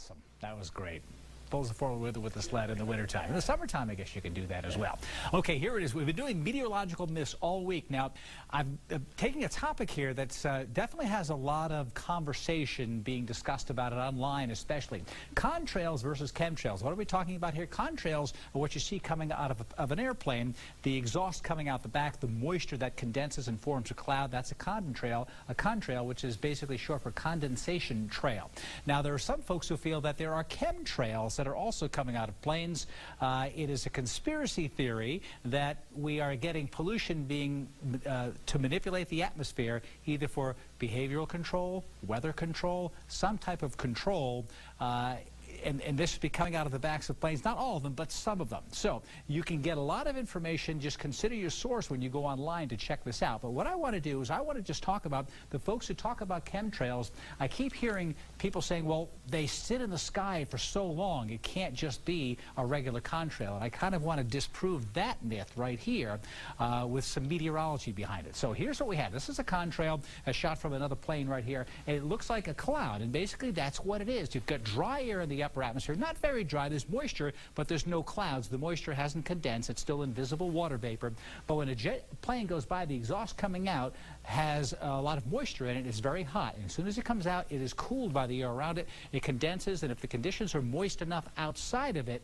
awesome. That was great. Pulls it forward with the sled in the wintertime. In the summertime, I guess you can do that as well. Okay, here it is. We've been doing meteorological myths all week. Now, I'm taking a topic here that definitely has a lot of conversation being discussed about it online, especially. Contrails versus chemtrails. What are we talking about here? Contrails are what you see coming out of an airplane, the exhaust coming out the back, the moisture that condenses and forms a cloud. That's a contrail. A contrail, which is basically short for condensation trail. Now, there are some folks who feel that there are chemtrails that are also coming out of planes. It is a conspiracy theory that we are getting pollution being to manipulate the atmosphere, either for behavioral control, weather control, some type of control. And this should be coming out of the backs of planes, not all of them, but some of them. So you can get a lot of information. Just consider your source when you go online to check this out. But what I want to do is I want to just talk about the folks who talk about chemtrails. I keep hearing people saying, well, they sit in the sky for so long, it can't just be a regular contrail. And I kind of want to disprove that myth right here with some meteorology behind it. So here's what we have. This is a contrail, a shot from another plane right here, and it looks like a cloud. And basically that's what it is. You've got dry air in the upper atmosphere. Not very dry. There's moisture, but there's no clouds. The moisture hasn't condensed. It's still invisible water vapor. But when a jet plane goes by, the exhaust coming out has a lot of moisture in it. It's very hot. And as soon as it comes out, it is cooled by the air around it. It condenses, and if the conditions are moist enough outside of it,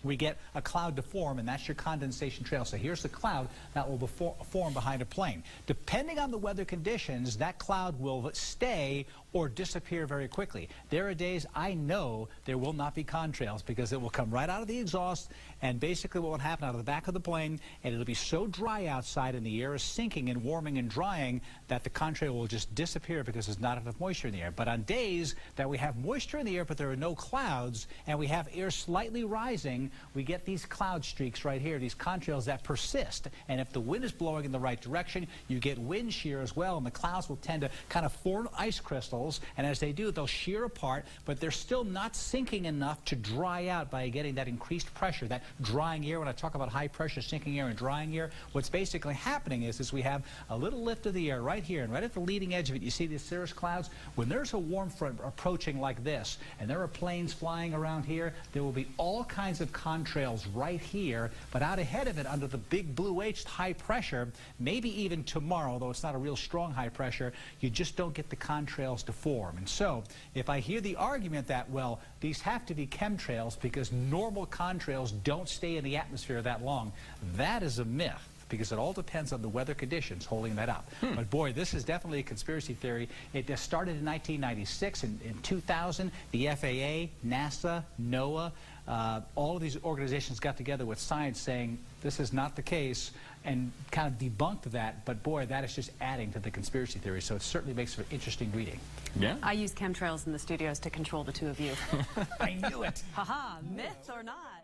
we get a cloud to form, and that's your condensation trail. So here's the cloud that will form behind a plane. Depending on the weather conditions, that cloud will stay or disappear very quickly. There are days I know there will not be contrails because it will come right out of the exhaust, and basically what will happen out of the back of the plane, and it'll be so dry outside and the air is sinking and warming and drying that the contrail will just disappear because there's not enough moisture in the air. But on days that we have moisture in the air but there are no clouds and we have air slightly rising, we get these cloud streaks right here, these contrails that persist. And if the wind is blowing in the right direction, you get wind shear as well, and the clouds will tend to kind of form ice crystals, and as they do, they'll shear apart, but they're still not sinking enough to dry out by getting that increased pressure, that drying air. When I talk about high pressure, sinking air, and drying air, what's basically happening is we have a little lift of the air right here, and right at the leading edge of it, you see these cirrus clouds. When there's a warm front approaching like this, and there are planes flying around here, there will be all kinds of contrails right here, but out ahead of it, under the big blue H, high pressure, maybe even tomorrow, though it's not a real strong high pressure, you just don't get the contrails to form. And so, if I hear the argument that, well, these have to be chemtrails because normal contrails don't stay in the atmosphere that long, that is a myth, because it all depends on the weather conditions holding that up. But boy, this is definitely a conspiracy theory. It just started in 1996. In 2000, the FAA, NASA, NOAA, all of these organizations got together with science saying this is not the case and kind of debunked that. But boy, that is just adding to the conspiracy theory. So it certainly makes for interesting reading. Yeah. I use chemtrails in the studios to control the two of you. I knew it. Haha, myth or not.